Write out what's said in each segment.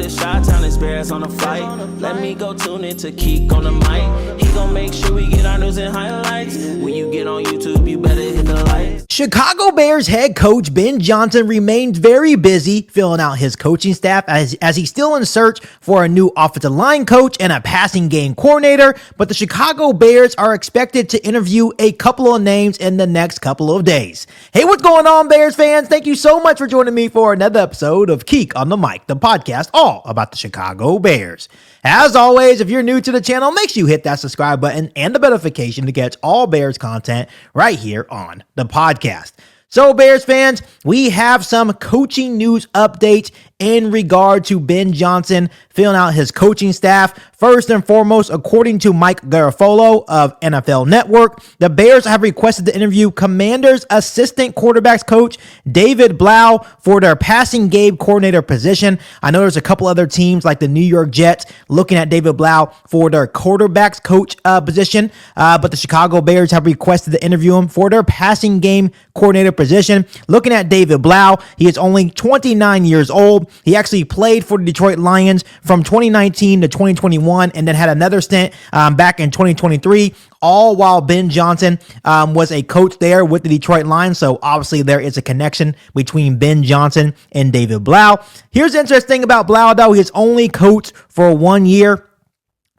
the Chi-Town experience on the flight. Let me go tune in to Keek on the mic. He gon' make sure we get our news and highlights. When you get on YouTube, you better hit the like. Chicago Bears head coach Ben Johnson remained very busy filling out his coaching staff as he's still in search for a new offensive line coach and a passing game coordinator, but the Chicago Bears are expected to interview a couple of names in the next couple of days. Hey, what's going on, Bears fans? Thank you so much for joining me for another episode of Keek on the Mic, the podcast all about the Chicago Bears. As always, if you're new to the channel, make sure you hit that subscribe button and the notification to catch all Bears content right here on the podcast. So, Bears fans, we have some coaching news updates in regard to Ben Johnson filling out his coaching staff. First and foremost, according to Mike Garafolo of NFL Network, the Bears have requested to interview Commanders assistant quarterbacks coach David Blough for their passing game coordinator position. I know there's a couple other teams like the New York Jets looking at David Blough for their quarterbacks coach position, but the Chicago Bears have requested to interview him for their passing game coordinator position. Looking at David Blough, he is only 29 years old. He actually played for the Detroit Lions from 2019 to 2021 and then had another stint back in 2023, all while Ben Johnson was a coach there with the Detroit Lions. So obviously there is a connection between Ben Johnson and David Blough. Here's the interesting thing about Blough, though. He's only coached for 1 year,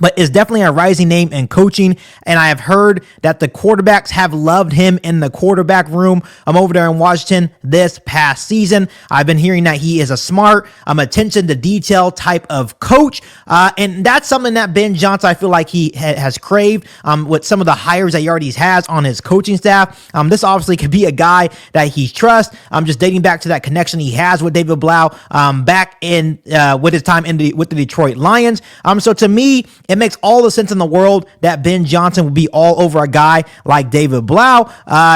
but is definitely a rising name in coaching. And I have heard that the quarterbacks have loved him in the quarterback room. I'm over there in Washington this past season. I've been hearing that he is a smart, attention to detail type of coach. And that's something that Ben Johnson, I feel like he has craved with some of the hires that he already has on his coaching staff. This obviously could be a guy that he trusts. Just dating back to that connection he has with David Blough back in with his time with the Detroit Lions. So to me, it makes all the sense in the world that Ben Johnson would be all over a guy like David Blough.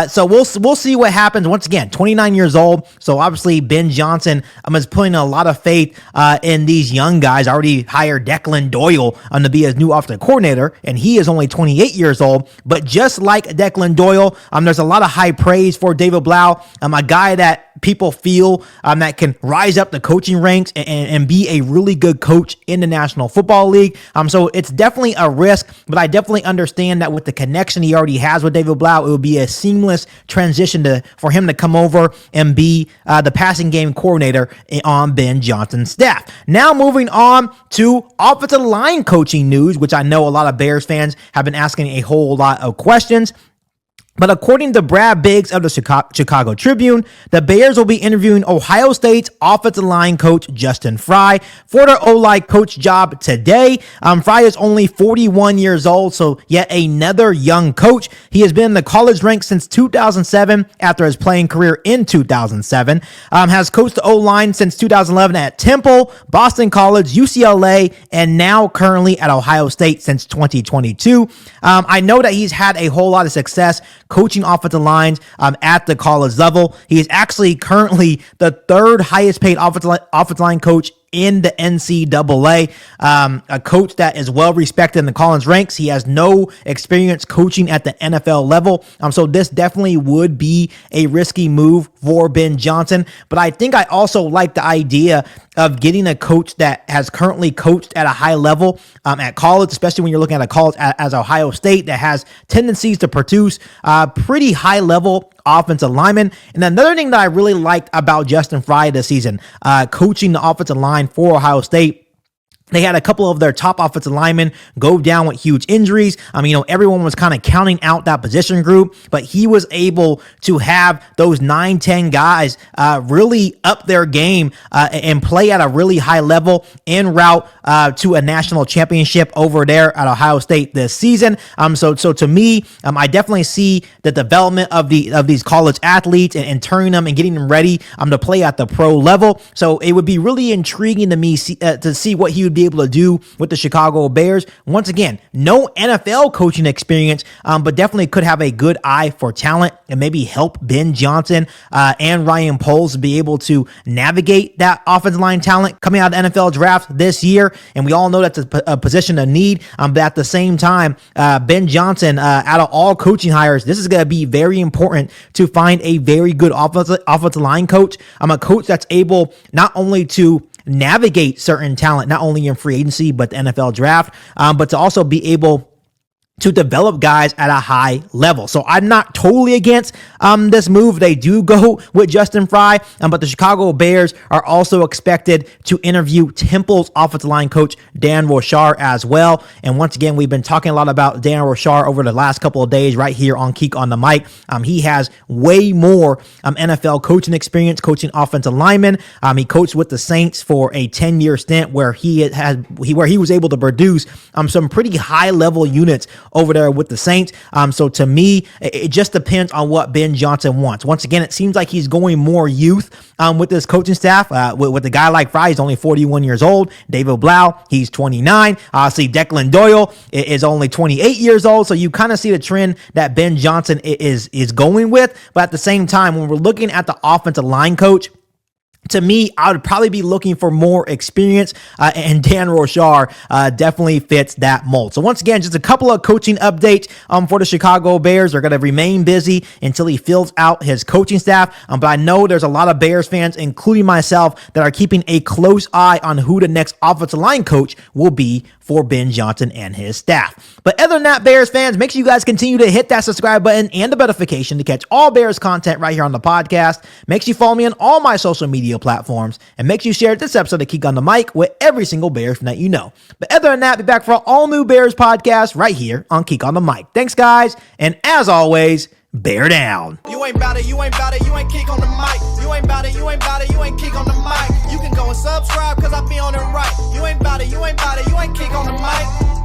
So we'll see what happens. Once again, 29 years old. So obviously Ben Johnson is putting a lot of faith in these young guys. Already hired Declan Doyle to be his new offensive coordinator, and he is only 28 years old. But just like Declan Doyle, there's a lot of high praise for David Blough, a guy that people feel that can rise up the coaching ranks and be a really good coach in the National Football League. So it's definitely a risk, but I definitely understand that with the connection he already has with David Blough, it would be a seamless transition for him to come over and be the passing game coordinator on Ben Johnson's staff. Now moving on to offensive line coaching news, which I know a lot of Bears fans have been asking a whole lot of questions. But according to Brad Biggs of the Chicago Tribune, the Bears will be interviewing Ohio State's offensive line coach Justin Frye for their O-line coach job today. Frye is only 41 years old, so yet another young coach. He has been in the college ranks since 2007 after his playing career in 2007. Has coached the O-line since 2011 at Temple, Boston College, UCLA, and now currently at Ohio State since 2022. I know that he's had a whole lot of success coaching offensive lines at the college level. He is actually currently the third highest paid offensive line coach in the NCAA, a coach that is well respected in the college ranks. He has no experience coaching at the NFL level. So this definitely would be a risky move for Ben Johnson. But I think I also like the idea of getting a coach that has currently coached at a high level at college, especially when you're looking at a college as Ohio State that has tendencies to produce pretty high level offensive linemen. And another thing that I really liked about Justin Frye this season, coaching the offensive line for Ohio State, they had a couple of their top offensive linemen go down with huge injuries. Everyone was kind of counting out that position group, but he was able to have those 9-10 guys really up their game and play at a really high level en route to a national championship over there at Ohio State this season. So to me, I definitely see the development of these college athletes and turning them and getting them ready to play at the pro level. So it would be really intriguing to me to see what he would be able to do with the Chicago Bears. Once again, no NFL coaching experience, but definitely could have a good eye for talent and maybe help Ben Johnson and Ryan Poles be able to navigate that offensive line talent coming out of the NFL draft this year. And we all know that's a position of need, but at the same time, Ben Johnson, out of all coaching hires, this is going to be very important to find a very good offensive line coach. I'm a coach that's able not only to navigate certain talent, not only in free agency, but the NFL draft, but to also be able to develop guys at a high level. So I'm not totally against this move. They do go with Justin Frye, but the Chicago Bears are also expected to interview Temple's offensive line coach, Dan Roushar, as well. And once again, we've been talking a lot about Dan Roushar over the last couple of days right here on Keek on the Mic. He has way more NFL coaching experience, coaching offensive linemen. He coached with the Saints for a 10-year stint where he was able to produce some pretty high-level units over there with the Saints. So to me, it just depends on what Ben Johnson wants. Once again, it seems like he's going more youth with this coaching staff. With a guy like Frye, he's only 41 years old. David Blough, he's 29. See, Declan Doyle is only 28 years old. So you kind of see the trend that Ben Johnson is going with. But at the same time, when we're looking at the offensive line coach, to me, I would probably be looking for more experience, and Dan Roushar definitely fits that mold. So once again, just a couple of coaching updates for the Chicago Bears. They're going to remain busy until he fills out his coaching staff, but I know there's a lot of Bears fans, including myself, that are keeping a close eye on who the next offensive line coach will be for Ben Johnson and his staff. But other than that, Bears fans, make sure you guys continue to hit that subscribe button and the notification to catch all Bears content right here on the podcast. Make sure you follow me on all my social media platforms, and make sure you share this episode of Keek on the Mic with every single Bears fan that you know. But other than that, be back for an all-new Bears podcast right here on Keek on the Mic. Thanks, guys, and as always, bear down. You ain't bout it, you ain't bout it, you ain't Keek on the Mic. You ain't bout it, you ain't bout it, you ain't Keek on the Mic. You can go and subscribe, cause I be on it right. You ain't bout it, you ain't bout it, you ain't Keek on the Mic.